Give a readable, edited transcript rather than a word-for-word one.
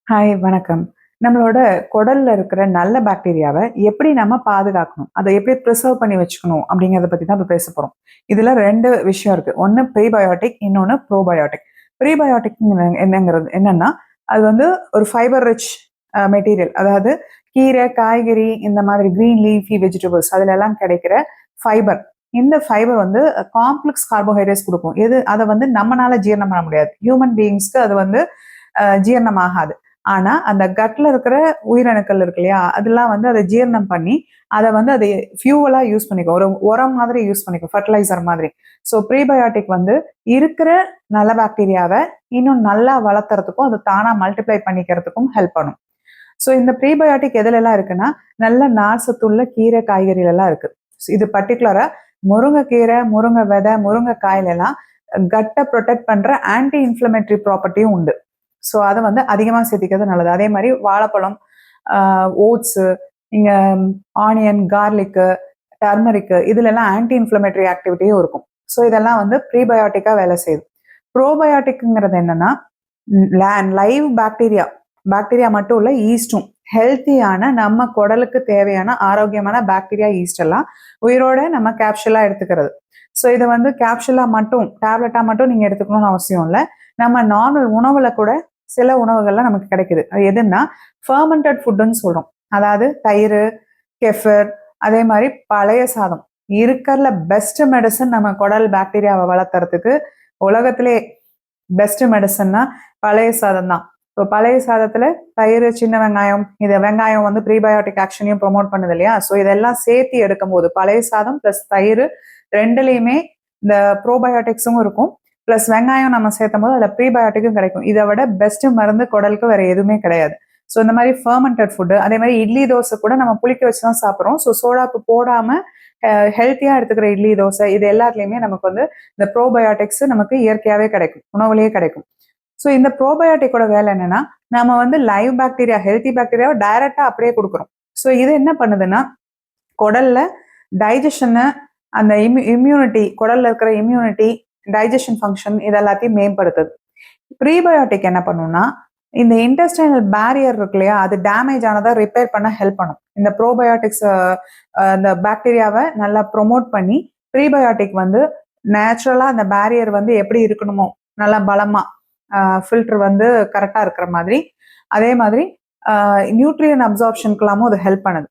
Hi வணக்கம். நம்மளோட குடல்ல இருக்கிற நல்ல பாக்டீரியாவ எப்படி நம்ம பாதுகாக்கணும்? அத எப்படி பிரிசர்வ் பண்ணி வச்சுக்கணும்? அப்படிங்கிறத பத்தி தான் இப்ப பேச போறோம். இதுல 2 விஷயம் இருக்கு. ஒண்ணு ப்ரீபயோடிக், இன்னொன்னு ப்ரோபயோடிக். ப்ரீபயோடிக் என்னங்கிறது என்னன்னா, அது வந்து ஒரு ஃபைபர் ரிச் மெட்டீரியல். அதாவது கீரை, காய்கறி இந்த மாதிரி கிரீன் லீஃபி வெஜிடபிள்ஸ் அதுலலாம் கிடைக்கிற ஃபைபர். இந்த ஃபைபர் வந்து காம்ப்ளெக்ஸ் கார்போஹைட்ரேட்ஸ் குடுக்கும். அத வந்து நம்மனால ஜீரணம் பண்ண முடியாது. ஹியூமன் பீயிங்ஸ்க்கு அது வந்து ஜீரணம் ஆகாது. ஆனா, அந்த கட்ல இருக்கிற உயிரணுக்கள் இருக்கு இல்லையா? அதெல்லாம் வந்து அத ஜீரணம் பண்ணி, அத வந்து அது ஃபியூவலா யூஸ் பண்ணிக்கும். ஒரு உரம் மாதிரி யூஸ் பண்ணிக்கும். ஃபெர்டிலைசர் மாதிரி. ஸோ ப்ரீபயோட்டிக் வந்து இருக்கிற நல்ல பாக்டீரியாவ இன்னும் நல்லா வளர்த்துறதுக்கும், அது தானா மல்டிப்ளை பண்ணிக்கிறதுக்கும் ஹெல்ப் பண்ணும். ஸோ இந்த ப்ரீபயோட்டிக் எதுலலாம் இருக்குன்னா, நல்ல நார்ச்சத்துள்ள கீரை, காய்கறிலலாம் இருக்கு. இது பர்ட்டிகுலரா முருங்கைக்கீரை, முருங்கை விதை, முருங்கைக்காயிலலாம் கட்ட புரொடெக்ட் பண்ற ஆன்டி இன்ஃப்ளமேட்டரி ப்ராப்பர்ட்டியும் உண்டு. ஸோ அத வந்து அதிகமா சேர்த்திக்கிறது நல்லது. அதே மாரி வாழைப்பழம், ஓட்ஸு, நீங்க ஆனியன், கார்லிக்கு, டர்மரிக்கு இதுலலாம் ஆன்டி இன்ஃப்ளமேட்டரி ஆக்டிவிட்டியும் இருக்கும். ஸோ இதெல்லாம் வந்து ப்ரீபயோட்டிக்கா வேலை செய்யுது. ப்ரோபயோட்டிக்ங்கிறது என்னன்னா, லைவ் பாக்டீரியா பாக்டீரியா மட்டும் இல்ல, ஈஸ்டும். ஹெல்த்தியான நம்ம குடலுக்கு தேவையான ஆரோக்கியமான பாக்டீரியா, ஈஸ்ட் எல்லாம் உயிரோட நம்ம கேப்சூலா எடுத்துக்கிறது. ஸோ இத வந்து கேப்சூலா மட்டும், டேப்லெட்டா மட்டும் நீங்க எடுத்துக்கணும்னு அவசியம் இல்ல. நம்ம நார்மல் உணவுல கூட சில உணவுகள்லாம் நமக்கு கிடைக்குது. அது எதுன்னா, ஃபெர்மென்டட் ஃபுட்டுன்னு சொல்றோம். அதாவது தயிரு, கெஃபர், அதே மாரி பழைய சாதம். இருக்கறதுல பெஸ்ட் மெடிசின் நம்ம குடல் பாக்டீரியாவ வளர்த்துறதுக்கு உலகத்திலே பெஸ்ட் மெடிசன்னா பழைய சாதம் தான். இப்போ பழைய சாதத்துல தயிர், சின்ன வெங்காயம், வெங்காயம் வந்து ப்ரீபயோட்டிக் ஆக்ஷனையும் ப்ரொமோட் பண்ணுது இல்லையா? ஸோ இதெல்லாம் சேர்த்து எடுக்கும்போது பழைய சாதம் பிளஸ் தயிர் 2லயுமே இந்த ப்ரோபயோட்டிக்ஸும் இருக்கும். பிளஸ் வெங்காயம் நம்ம சேர்த்தும் போது அதில் ப்ரீபயோட்டிக்கும் கிடைக்கும். இதை விட பெஸ்ட் மருந்து குடலுக்கு வேற எதுவுமே கிடையாது. ஸோ இந்த மாதிரி ஃபெர்மெண்டட் ஃபுட்டு, அதே மாதிரி இட்லி தோசை கூட நம்ம புளிக்க வச்சு தான் சாப்பிட்றோம். ஸோ சோடாப்பு போடாம ஹெல்த்தியா எடுத்துக்கிற இட்லி தோசை இது எல்லாத்துலயுமே நமக்கு வந்து இந்த ப்ரோபயோட்டிக்ஸ் நமக்கு இயற்கையாவே கிடைக்கும், உணவுலயே கிடைக்கும். ஸோ இந்த ப்ரோபயோட்டிக்கோட வேலை என்னன்னா, நம்ம வந்து லைவ் பாக்டீரியா, ஹெல்த்தி பாக்டீரியாவை டைரக்டா அப்படியே கொடுக்குறோம். ஸோ இது என்ன பண்ணுதுன்னா, குடல்ல டைஜஷனை, அந்த இம்யூனிட்டி, குடல்ல இருக்கிற இம்யூனிட்டி, டைஜஷன் ஃபங்க்ஷன் இது எல்லாத்தையும் மேம்படுத்துது. ப்ரீபயோட்டிக் என்ன பண்ணும்னா, இந்த இன்டெஸ்டைனல் பேரியர் இருக்கு இல்லையா, அது டேமேஜ் ஆனதை ரிப்பேர் பண்ண ஹெல்ப் பண்ணும். இந்த ப்ரோபயோட்டிக்ஸ் இந்த பாக்டீரியாவை நல்லா ப்ரொமோட் பண்ணி, ப்ரீபயோட்டிக் வந்து நேச்சுரலா அந்த பேரியர் வந்து எப்படி இருக்கணுமோ நல்லா பலமா ஃபில்டர் வந்து கரெக்டா இருக்கிற மாதிரி, அதே மாதிரி நியூட்ரியன் அப்சார்ப்ஷனுக்கெல்லாமும் அது ஹெல்ப் பண்ணுது.